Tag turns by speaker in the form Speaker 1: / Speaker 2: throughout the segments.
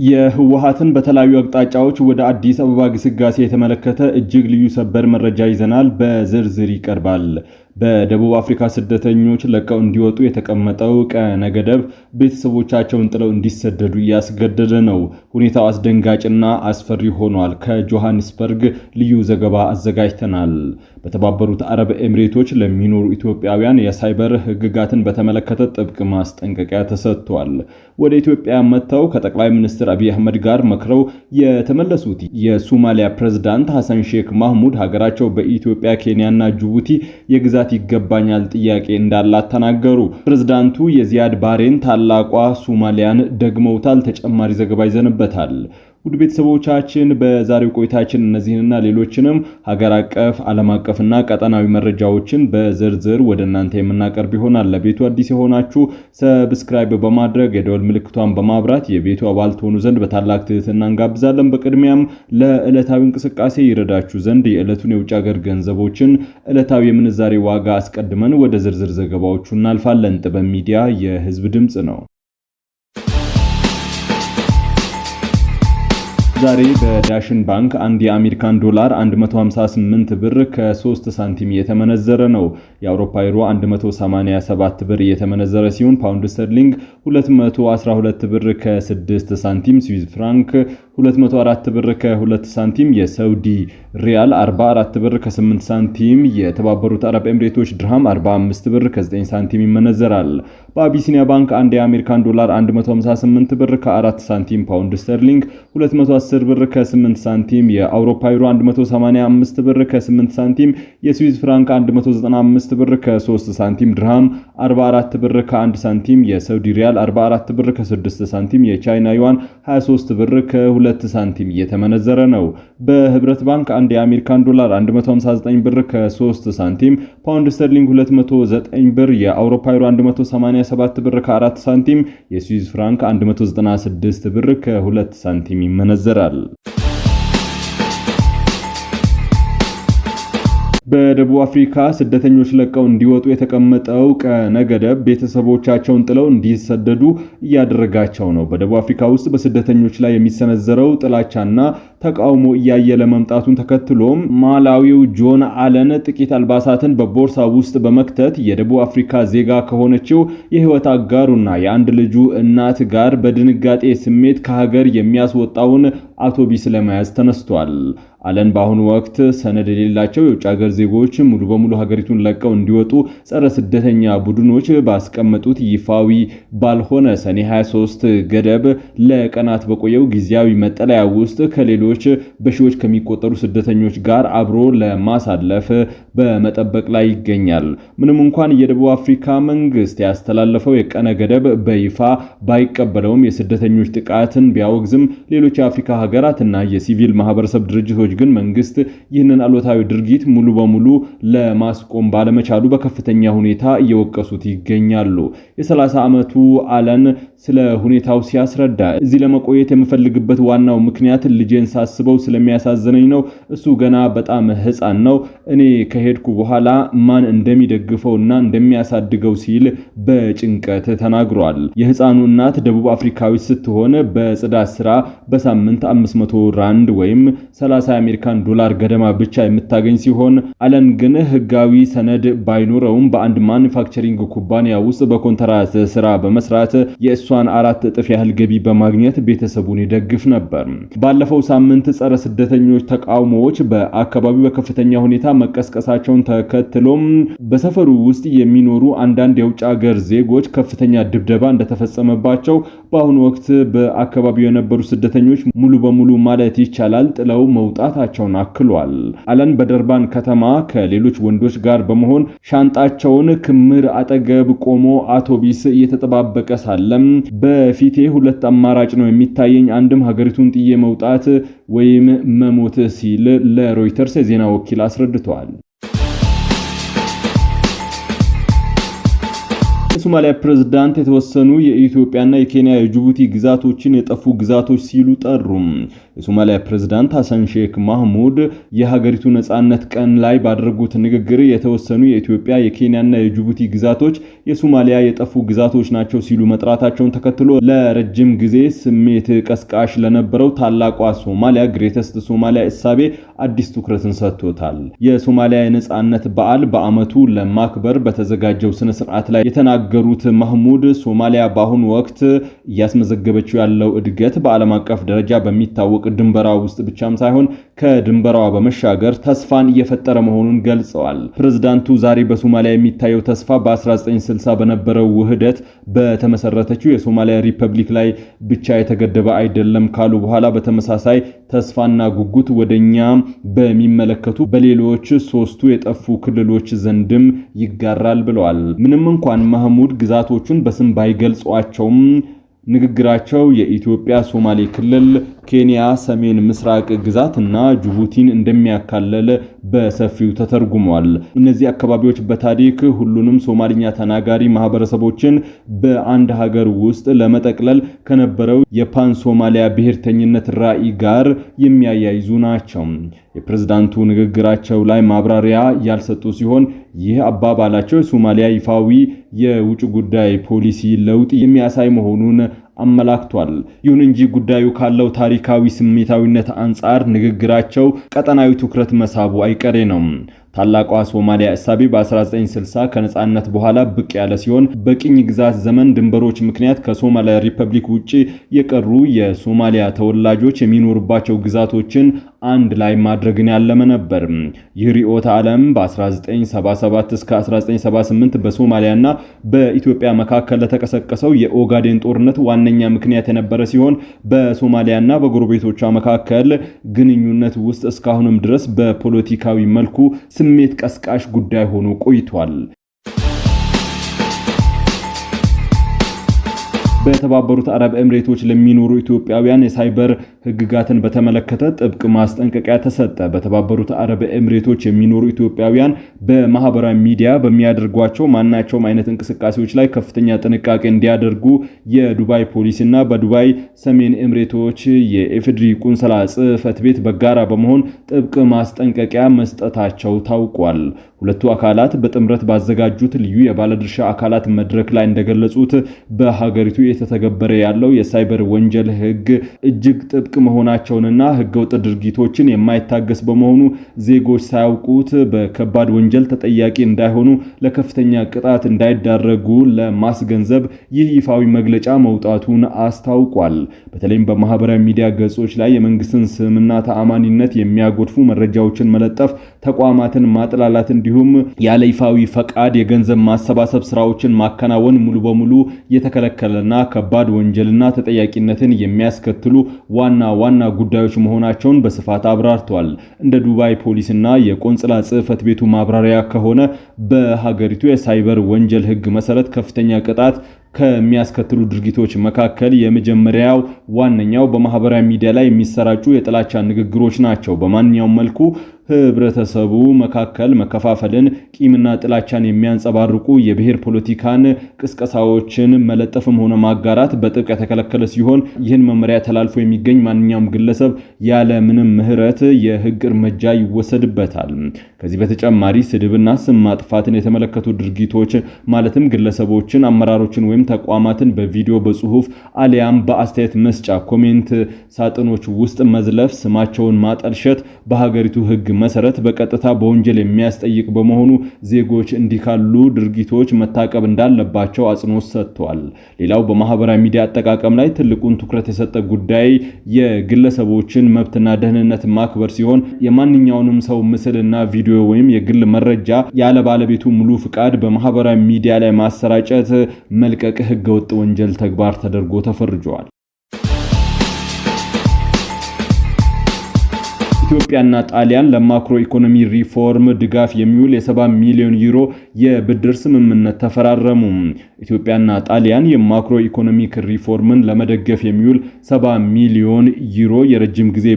Speaker 1: የህወሓትን በተለያዩ አቅጣጫዎች ወደ አዲስ አበባ ግስጋሴ የተመለከተ እጅግ ልዩ ሰበር መረጃ ይዘናል። በዝርዝር ይቀርባል። በደቡብ አፍሪካ ስደተኞች ለቀው እንዲወጡ የተቀመጠው ቀነ ገደብ ቤተሰቦቻቸውን ጥለው እንዲሰደዱ እያስገደደ ነው። ሁኔታው አስደንጋጭና አስፈሪ ሆኗል። ከጆሃንስበርግ ልዩ ዘገባ አዘጋጅተናል። በተባበሩት አረብ ኤሚሬቶች ለሚኖሩ ኢትዮጵያውያን የሳይበር ህግጋትን በተመለከተ ጥብቅ ማስጠንቀቂያ ተሰጥቷል። ወደ ኢትዮጵያ መጥተው ከጠቅላይ ሚኒስትር አብይ አህመድ ጋር መክረው የተመለሱት የሶማሊያ ፕሬዝዳንት ሐሰን ሼክ ማህሙድ ሀገራቸው በኢትዮጵያ፣ ኬንያና ጅቡቲ የግዛት ይገባኛል ጥያቄ እንዳላት ተናገሩ። ፕሬዝዳንቱ የዚያድ ባሬን ታላቋ ሶማሊያን ደግመውታል። ተጨማሪ ዘገባ ይዘንበታል። ውድ ቤተሰቦቻችን በዛሬው ቆይታችን እነዚህንና ሌሎችንም ሀገር አቀፍ፣ ዓለም አቀፍና ቀጠናዊ መረጃዎችን በዝርዝር ወደ እናንተ የምናቀርብ ይሆናል። ለቤቱ አዲስ የሆናችሁ ሰብስክራይብ በማድረግ የደወል ምልክቷን በማብራት የቤቱ አባል ትሆኑ ዘንድ በታላቅ ትህትና እንጋብዛለን። በቅድሚያም ለዕለታዊ እንቅስቃሴ ይረዳችሁ ዘንድ የዕለቱን የውጭ ሀገር ገንዘቦችን ዕለታዊ የምንዛሬ ዋጋ አስቀድመን ወደ ዝርዝር ዘገባዎቹ እናልፋለን። ጥበብ ሚዲያ የህዝብ ድምጽ ነው። ዛሬ በዳሽን ባንክ አንድ የአሜሪካን ዶላር 158 ብር ከ3 ሳንቲም የተመነዘረ ነው። የአውሮፓ ዩሮ 187 ብር የተመነዘረ ሲሆን ፓውንድ ስተርሊንግ 212 ብር ከ6 ሳንቲም፣ ስዊዝ ፍራንክ 204 ብር ከ2 ሳንቲም፣ የሳውዲ ሪያል 44 ብር ከ8 ሳንቲም፣ የተባበሩት አረብ ኤሚሬቶች ድርሃም 45 ብር ከ9 ሳንቲም ይመነዘራል። በአቢሲኒያ ባንክ አንድ የአሜሪካን ዶላር 158 ብር ከ4 ሳንቲም፣ ፓውንድ ስተርሊንግ 210 ብር ከ8 ሳንቲም፣ የአውሮፓ ዩሮ 185 ብር ከ8 ሳንቲም፣ የስዊዝ ፍራንክ 195 ብር ከ3 ሳንቲም፣ ድርሃም 44 ብር ከ1 ሳንቲም፣ የሳውዲ ሪያል 44 ብር ከ6 ሳንቲም፣ የቻይና ዩዋን 23 ብር ከ2 ሳንቲም እየተመነዘረ ነው። በህብረት ባንክ አንድ የአሜሪካን ዶላር 159 ብር ከ3 ሳንቲም፣ ፓውንድ ስተርሊንግ 209 ብር፣ የአውሮፓ ዩሮ 187 ብር ከ4 ሳንቲም፣ የስዊዝ ፍራንክ 196 ብር ከ2 ሳንቲም ይመነዘራል። በደቡብ አፍሪካ ስደተኞች ለቀው እንዲወጡ የተቀመጠው ቀነ ገደብ ቤተሰቦቻቸውን ጥለው እንዲሰደዱ እያደረጋቸው ነው። በደቡብ አፍሪካ ውስጥ በስደተኞች ላይ የሚሰነዘረው ጥላቻና ተቃውሞ እያየለ መምጣቱን ተከትሎም ማላዊው ጆን አለን ጥቂት አልባሳትን በቦርሳ ውስጥ በመክተት የደቡብ አፍሪካ ዜጋ ከሆነችው የህይወት አጋሩና የአንድ ልጁ እናት ጋር በድንጋጤ ስሜት ከሀገር የሚያስወጣውን አውቶቡስ ለመያዝ ተነስቷል። አለን በአሁኑ ወቅት ሰነድ የሌላቸው የውጭ ሀገር ዜጎች ሙሉ በሙሉ ሀገሪቱን ለቀው እንዲወጡ ጸረ ስደተኛ ቡድኖች ባስቀመጡት ይፋዊ ባልሆነ ሰኔ 23 ገደብ ለቀናት በቆየው ጊዜያዊ መጠለያ ውስጥ ከሌሎች በሺዎች ከሚቆጠሩ ስደተኞች ጋር አብሮ ለማሳለፍ በመጠበቅ ላይ ይገኛል። ምንም እንኳን የደቡብ አፍሪካ መንግስት ያስተላለፈው የቀነ ገደብ በይፋ ባይቀበለውም የስደተኞች ጥቃትን ቢያወግዝም ሌሎች የአፍሪካ ሀገራትና የሲቪል ማህበረሰብ ድርጅቶች ግን መንግስት ይህንን አሉታዊ ድርጊት ሙሉ በሙሉ ለማስቆም ባለመቻሉ በከፍተኛ ሁኔታ እየወቀሱት ይገኛሉ። የ30 ዓመቱ አለን ስለ ሁኔታው ሲያስረዳ እዚህ ለመቆየት የምፈልግበት ዋናው ምክንያት ልጄን ሳስበው ስለሚያሳዝነኝ ነው። እሱ ገና በጣም ህፃን ነው። እኔ ከሄድኩ በኋላ ማን እንደሚደግፈውና እንደሚያሳድገው ሲል በጭንቀት ተናግሯል። የህፃኑ እናት ደቡብ አፍሪካዊት ስትሆን በጽዳት ስራ በሳምንት 500 ራንድ ወይም 30 የአሜሪካን ዶላር ገደማ ብቻ የምታገኝ ሲሆን አለን ግን ህጋዊ ሰነድ ባይኖረውም በአንድ ማኑፋክቸሪንግ ኩባንያ ውስጥ በኮንትራት ስራ በመስራት የእሷን 4 እጥፍ ያህል ገቢ በማግኘት ቤተሰቡን ይደግፍ ነበር። ባለፈው ሳምንት ጸረ ስደተኞች ተቃውሞዎች በአካባቢው በከፍተኛ ሁኔታ መቀስቀሳቸውን ተከትሎም በሰፈሩ ውስጥ የሚኖሩ አንዳንድ የውጭ ሀገር ዜጎች ከፍተኛ ድብደባ እንደተፈጸመባቸው በአሁኑ ወቅት በአካባቢው የነበሩ ስደተኞች ሙሉ በሙሉ ማለት ይቻላል ጥለው መውጣታቸውን አክሏል። አለን በደርባን ከተማ ከሌሎች ወንዶች ጋር በመሆን ሻንጣቸውን ክምር አጠገብ ቆሞ አውቶቡስ እየተጠባበቀ ሳለም በፊቴ 2 አማራጭ ነው የሚታየኝ፣ አንድም ሀገሪቱን ጥዬ መውጣት ወይም መሞት ሲል ለሮይተርስ የዜና ወኪል አስረድቷል። የሶማሊያ ፕሬዝዳንት የተወሰኑ የኢትዮጵያና የኬንያ የጅቡቲ ግዛቶችን የጠፉ ግዛቶች ሲሉ ጠሩ። የሶማሊያ ፕሬዝዳንት ሐሰን ሼክ መሐሙድ የሀገሪቱ ነጻነት ቀን ላይ ባደረጉት ንግግር የተወሰኑ የኢትዮጵያ የኬንያና የጅቡቲ ግዛቶች የሶማሊያ የጠፉ ግዛቶች ናቸው ሲሉ መጥራታቸውን ተከትሎ ለረጅም ጊዜ ስሜት ቀስቃሽ ለነበረው ታላቋ ሶማሊያ ግሬተስት ሶማሊያ እሳቤ አዲስ ትኩረትን ሰጥቶታል። የሶማሊያ የነጻነት በዓል በአመቱ ለማክበር በተዘጋጀው ስነ ስርዓት ላይ የተናገሩት መሐሙድ ሶማሊያ በአሁኑ ወቅት እያስመዘገበችው ያለው እድገት በዓለም አቀፍ ደረጃ በሚታወቅ ድንበራ ውስጥ ብቻም ሳይሆን ከድንበራዋ በመሻገር ተስፋን እየፈጠረ መሆኑን ገልጸዋል። ፕሬዝዳንቱ ዛሬ በሶማሊያ የሚታየው ተስፋ በ1960 በነበረው ውህደት በተመሰረተችው የሶማሊያ ሪፐብሊክ ላይ ብቻ የተገደበ አይደለም ካሉ በኋላ በተመሳሳይ ተስፋና ጉጉት ወደኛ በሚመለከቱ በሌሎች ሶስቱ የጠፉ ክልሎች ዘንድም ይጋራል ብለዋል። ምንም እንኳን መሐሙድ ግዛቶቹን በስም ባይገልጿቸውም ንግግራቸው የኢትዮጵያ ሶማሌ ክልል፣ ኬንያ ሰሜን ምስራቅ ግዛትና ጅቡቲን እንደሚያካለለ በሰፊው ተተርጉሟል። እነዚህ አካባቢዎች በታሪክ ሁሉንም ሶማሊኛ ተናጋሪ ማህበረሰቦችን በአንድ ሀገር ውስጥ ለመጠቅለል ከነበረው የፓን ሶማሊያ ብሔርተኝነት ራዕይ ጋር የሚያያይዙ ናቸው። የፕሬዝዳንቱ ንግግራቸው ላይ ማብራሪያ ያልሰጡ ሲሆን ይህ አባባላቸው የሶማሊያ ይፋዊ የውጭ ጉዳይ ፖሊሲ ለውጥ የሚያሳይ መሆኑን አመላክቷል። ይሁን እንጂ ጉዳዩ ካለው ታሪካዊ ስሜታዊነት አንጻር ንግግራቸው ቀጠናዊ ትኩረት መሳቡ አይቀሬ ነው። ታላቋ ሶማሊያ እሳቤ በ1960 ከነጻነት በኋላ ብቅ ያለ ሲሆን በቅኝ ግዛት ዘመን ድንበሮች ምክንያት ከሶማሊያ ሪፐብሊክ ውጪ የቀሩ የሶማሊያ ተወላጆች የሚኖሩባቸው ግዛቶችን አንድ ላይ ማድረግን ያለመ ነበር። ይህ ርዕዮተ ዓለም በ1977 እስከ 1978 በሶማሊያና በኢትዮጵያ መካከል ለተቀሰቀሰው የኦጋዴን ጦርነት ዋነኛ ምክንያት የነበረ ሲሆን በሶማሊያና በጎረቤቶቿ መካከል ግንኙነት ውስጥ እስካሁንም ድረስ በፖለቲካዊ መልኩ ስሜት ቀስቃሽ ጉዳይ ሆኖ ቆይቷል። በተባበሩት አረብ ኤምሬቶች ለሚኖሩ ኢትዮጵያውያን የሳይበር ህግጋትን በተመለከተ ጥብቅ ማስጠንቀቂያ ተሰጠ። በተባበሩት አረብ ኤምሬቶች የሚኖሩ ኢትዮጵያውያን በማህበራዊ ሚዲያ በሚያደርጓቸው ማናቸውም አይነት እንቅስቃሴዎች ላይ ከፍተኛ ጥንቃቄ እንዲያደርጉ የዱባይ ፖሊስና በዱባይ ሰሜን ኤምሬቶች የኢፌዴሪ ቆንስላ ጽሕፈት ቤት በጋራ በመሆን ጥብቅ ማስጠንቀቂያ መስጠታቸው ታውቋል። ሁለቱ አካላት በጥምረት ባዘጋጁት ልዩ የባለድርሻ አካላት መድረክ ላይ እንደገለጹት በሀገሪቱ የተተገበረ ያለው የሳይበር ወንጀል ህግ እጅግ ጥብቅ መሆናቸውንና ህገወጥ ድርጊቶችን የማይታገስ በመሆኑ ዜጎች ሳያውቁት በከባድ ወንጀል ተጠያቂ እንዳይሆኑ ለከፍተኛ ቅጣት እንዳይዳረጉ ለማስገንዘብ ይህ ይፋዊ መግለጫ መውጣቱን አስታውቋል። በተለይም በማህበራዊ ሚዲያ ገጾች ላይ የመንግስትን ስምና ተአማኒነት የሚያጎድፉ መረጃዎችን መለጠፍ፣ ተቋማትን ማጥላላት እንዲሁም ያለ ይፋዊ ፈቃድ የገንዘብ ማሰባሰብ ስራዎችን ማከናወን ሙሉ በሙሉ የተከለከለና ከባድ ወንጀልና ተጠያቂነትን የሚያስከትሉ ዋና ጉዳዮች መሆናቸውን በስፋት አብራርተዋል። እንደ ዱባይ ፖሊስና የቆንስላ ጽሕፈት ቤቱ ማብራሪያ ከሆነ በሀገሪቱ የሳይበር ወንጀል ህግ መሰረት ከፍተኛ ቅጣት ከሚያስከትሉ ድርጊቶች መካከል የመጀመሪያው ዋነኛው በማህበራዊ ሚዲያ ላይ የሚሰራጩ የጥላቻ ንግግሮች ናቸው። በማንኛውም መልኩ ህብረተሰቡ መካከል መከፋፈልን፣ ቂምና ጥላቻን የሚያንጸባርቁ የብሔር ፖለቲካን ቅስቀሳዎችን መለጠፍም ሆነ ማጋራት በጥብቅ የተከለከለ ሲሆን ይህን መመሪያ ተላልፎ የሚገኝ ማንኛውም ግለሰብ ያለ ምንም ምህረት የህግ እርምጃ ይወሰድበታል። ከዚህ በተጨማሪ ስድብና ስም ማጥፋትን የተመለከቱ ድርጊቶች ማለትም ግለሰቦችን፣ አመራሮችን ወይም ተቋማትን በቪዲዮ፣ በጽሁፍ አሊያም በአስተያየት መስጫ ኮሜንት ሳጥኖች ውስጥ መዝለፍ፣ ስማቸውን ማጠልሸት በሀገሪቱ ህግ መሰረት በቀጥታ በወንጀል የሚያስጠይቅ በመሆኑ ዜጎች እንዲህ ካሉ ድርጊቶች መታቀብ እንዳለባቸው አጽንኦት ሰጥተዋል። ሌላው በማህበራዊ ሚዲያ አጠቃቀም ላይ ትልቁን ትኩረት የሰጠ ጉዳይ የግለሰቦችን መብትና ደህንነት ማክበር ሲሆን የማንኛውንም ሰው ምስልና ቪዲዮ ወይም የግል መረጃ ያለ ባለቤቱ ሙሉ ፍቃድ በማህበራዊ ሚዲያ ላይ ማሰራጨት፣ መልቀቅ ህገወጥ ወንጀል ተግባር ተደርጎ ተፈርጇል። ኢትዮጵያና ጣሊያን ለማክሮ ኢኮኖሚ ሪፎርም ድጋፍ የሚውል የ70 ሚሊዮን ዩሮ የብድር ስምምነት ተፈራረሙ። ኢትዮጵያና ጣሊያን የማክሮ ኢኮኖሚክ ሪፎርምን ለመደገፍ የሚውል 70 ሚሊዮን ዩሮ የረጅም ጊዜ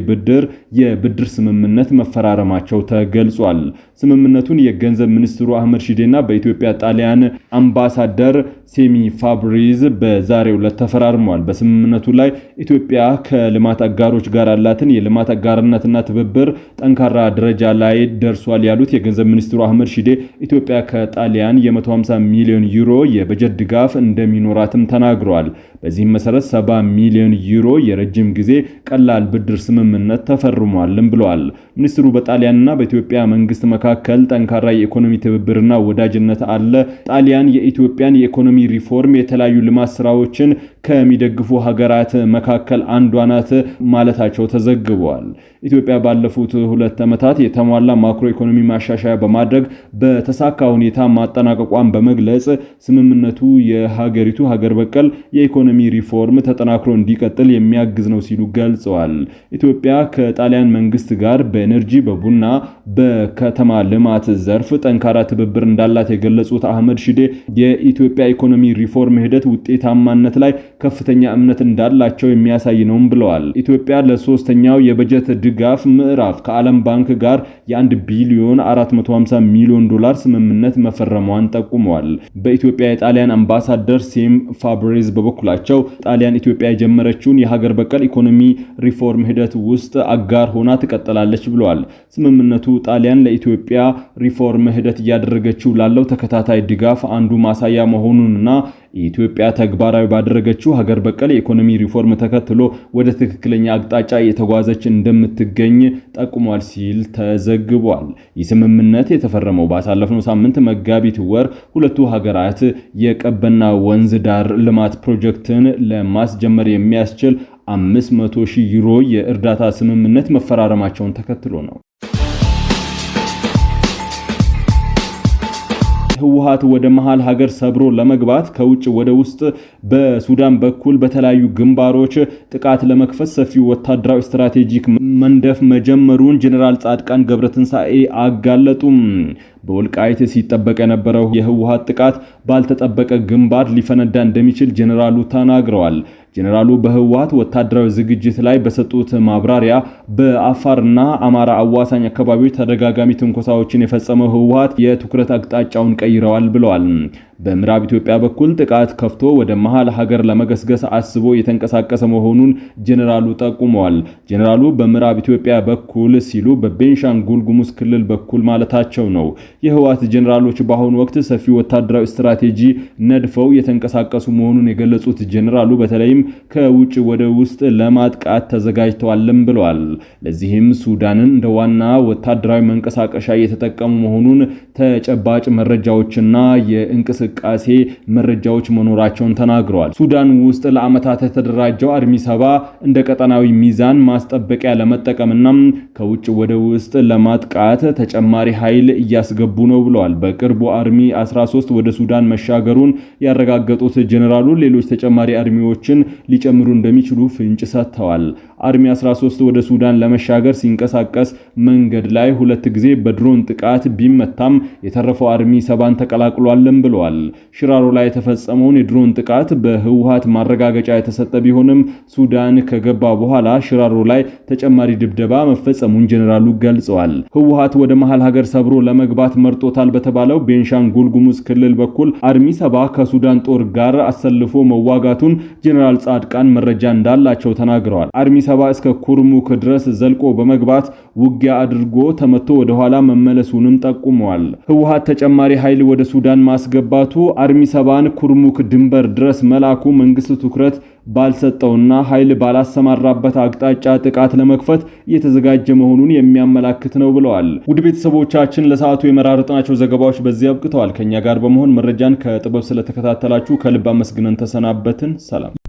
Speaker 1: የብድር ስምምነት መፈራረማቸው ተገልጿል። ስምምነቱን የገንዘብ ሚኒስትሩ አህመድ ሺዴና በኢትዮጵያ ጣሊያን አምባሳደር ሴሚ ፋብሪዝ በዛሬው ዕለት ተፈራርመዋል። በስምምነቱ ላይ ኢትዮጵያ ከልማት አጋሮች ጋር ያላትን የልማት አጋርነትና ትብብር ጠንካራ ደረጃ ላይ ደርሷል ያሉት የገንዘብ ሚኒስትሩ አህመድ ሺዴ ኢትዮጵያ ከጣሊያን የ150 ሚሊዮን ዩሮ የበጀት ድጋፍ እንደሚኖራትም ተናግረዋል። በዚህም መሰረት 70 ሚሊዮን ዩሮ የረጅም ጊዜ ቀላል ብድር ስምምነት ተፈርሟልም ብለዋል። ሚኒስትሩ በጣሊያንና በኢትዮጵያ መንግስት መካከል ጠንካራ የኢኮኖሚ ትብብርና ወዳጅነት አለ። ጣሊያን የኢትዮጵያን የኢኮኖሚ ሪፎርም የተለያዩ ልማት ስራዎችን ከሚደግፉ ሀገራት መካከል አንዷ ናት ማለታቸው ተዘግቧል። ኢትዮጵያ ባለፉት 2 ዓመታት የተሟላ ማክሮ ኢኮኖሚ ማሻሻያ በማድረግ በተሳካ ሁኔታ ማጠናቀቋን በመግለጽ ስምምነቱ የሀገሪቱ ሀገር በቀል የኢኮኖሚ ሪፎርም ተጠናክሮ እንዲቀጥል የሚያግዝ ነው ሲሉ ገልጸዋል። ኢትዮጵያ ከጣሊያን መንግስት ጋር በኤነርጂ፣ በቡና፣ በከተማ ልማት ዘርፍ ጠንካራ ትብብር እንዳላት የገለጹት አህመድ ሺዴ የኢትዮጵያ ኢኮኖሚ ሪፎርም ሂደት ውጤታማነት ላይ ከፍተኛ እምነት እንዳላቸው የሚያሳይ ነውም ብለዋል። ኢትዮጵያ ለሶስተኛው የበጀት ድጋፍ ምዕራፍ ከዓለም ባንክ ጋር የ1 ቢሊዮን 450 ሚሊዮን ዶላር ስምምነት መፈረሟን ጠቁመዋል። በኢትዮጵያ የጣሊያን አምባሳደር ሴም ፋብሪዝ በበኩላቸው ጣሊያን ኢትዮጵያ የጀመረችውን የሀገር በቀል ኢኮኖሚ ሪፎርም ሂደት ውስጥ አጋር ሆና ትቀጥላለች ብለዋል። ስምምነቱ ጣሊያን ለኢትዮጵያ ሪፎርም ሂደት እያደረገችው ላለው ተከታታይ ድጋፍ አንዱ ማሳያ መሆኑንና ኢትዮጵያ ተግባራዊ ባደረገችው ሀገር በቀል የኢኮኖሚ ሪፎርም ተከትሎ ወደ ትክክለኛ አቅጣጫ እየተጓዘች እንደምትገኝ ጠቁሟል ሲል ተዘግቧል። ይህ ስምምነት የተፈረመው ባሳለፍነው ሳምንት መጋቢት ወር ሁለቱ ሀገራት የቀበና ወንዝ ዳር ልማት ፕሮጀክትን ለማስጀመር የሚያስችል 500,000 ዩሮ የእርዳታ ስምምነት መፈራረማቸውን ተከትሎ ነው። ህወሓት ወደ መሃል ሀገር ሰብሮ ለመግባት ከውጭ ወደ ውስጥ በሱዳን በኩል በተለያዩ ግንባሮች ጥቃት ለመክፈት ሰፊ ወታደራዊ ስትራቴጂክ መንደፍ መጀመሩን ጀነራል ጻድቃን ገብረትንሳኤ አጋለጡም። በወልቃይት ሲጠበቅ የነበረው የህወሓት ጥቃት ባልተጠበቀ ግንባር ሊፈነዳ እንደሚችል ጀነራሉ ተናግረዋል። ጀነራሉ በህወሓት ወታደራዊ ዝግጅት ላይ በሰጡት ማብራሪያ በአፋርና አማራ አዋሳኝ አካባቢዎች ተደጋጋሚ ትንኮሳዎችን የፈጸመው ህወሓት የትኩረት አቅጣጫውን ቀይረዋል ብለዋል። በምዕራብ ኢትዮጵያ በኩል ጥቃት ከፍቶ ወደ መሃል ሀገር ለመገስገስ አስቦ የተንቀሳቀሰ መሆኑን ጀነራሉ ጠቁመዋል። ጀነራሉ በምዕራብ ኢትዮጵያ በኩል ሲሉ በቤንሻንጉል ጉሙዝ ክልል በኩል ማለታቸው ነው። የህወሓት ጀነራሎች በአሁኑ ወቅት ሰፊ ወታደራዊ ስትራቴጂ ነድፈው የተንቀሳቀሱ መሆኑን የገለጹት ጀነራሉ በተለይም ከውጭ ወደ ውስጥ ለማጥቃት ተዘጋጅተዋልም ብለዋል። ለዚህም ሱዳንን እንደ ዋና ወታደራዊ መንቀሳቀሻ እየተጠቀሙ መሆኑን ተጨባጭ መረጃዎችና የእንቅስቃሴ መረጃዎች መኖራቸውን ተናግረዋል። ሱዳን ውስጥ ለዓመታት የተደራጀው አርሚ 70 እንደ ቀጠናዊ ሚዛን ማስጠበቂያ ለመጠቀምና ከውጭ ወደ ውስጥ ለማጥቃት ተጨማሪ ኃይል እያስገቡ ነው ብለዋል። በቅርቡ አርሚ 13 ወደ ሱዳን መሻገሩን ያረጋገጡት ጀነራሉ ሌሎች ተጨማሪ አርሚዎችን ሊጨምሩ እንደሚችሉ ፍንጭ ሰጥተዋል። አርሚ 13 ወደ ሱዳን ለመሻገር ሲንቀሳቀስ መንገድ ላይ 2 ጊዜ በድሮን ጥቃት ቢመታም የተረፈው አርሚ 70 ተቀላቅሏልም ብለዋል። ሽራሮ ላይ የተፈጸመውን የድሮን ጥቃት በህወሓት ማረጋገጫ የተሰጠ ቢሆንም ሱዳን ከገባ በኋላ ሽራሮ ላይ ተጨማሪ ድብደባ መፈጸሙን ጀነራሉ ገልጸዋል። ህወሓት ወደ መሃል ሀገር ሰብሮ ለመግባት መርጦታል በተባለው ቤንሻንጉል ጉሙዝ ክልል በኩል አርሚ 70 ከሱዳን ጦር ጋር አሰልፎ መዋጋቱን ጀነራል ጻድቃን መረጃ እንዳላቸው ተናግረዋል። አርሚ 70 እስከ ኩርሙክ ድረስ ዘልቆ በመግባት ውጊያ አድርጎ ተመቶ ወደ ኋላ መመለሱንም ጠቁመዋል። ህወሓት ተጨማሪ ኃይል ወደ ሱዳን ማስገባቱ አርሚ 70ን ኩርሙክ ድንበር ድረስ መላኩ መንግስት ትኩረት ባልሰጠውና ኃይል ባላሰማራበት አቅጣጫ ጥቃት ለመክፈት እየተዘጋጀ መሆኑን የሚያመላክት ነው ብለዋል። ውድ ቤተሰቦቻችን ለሰዓቱ የመራረጥናቸው ዘገባዎች በዚህ አብቅተዋል። ከኛ ጋር በመሆን መረጃን ከጥበብ ስለተከታተላችሁ ከልብ አመስግነን ተሰናበትን። ሰላም።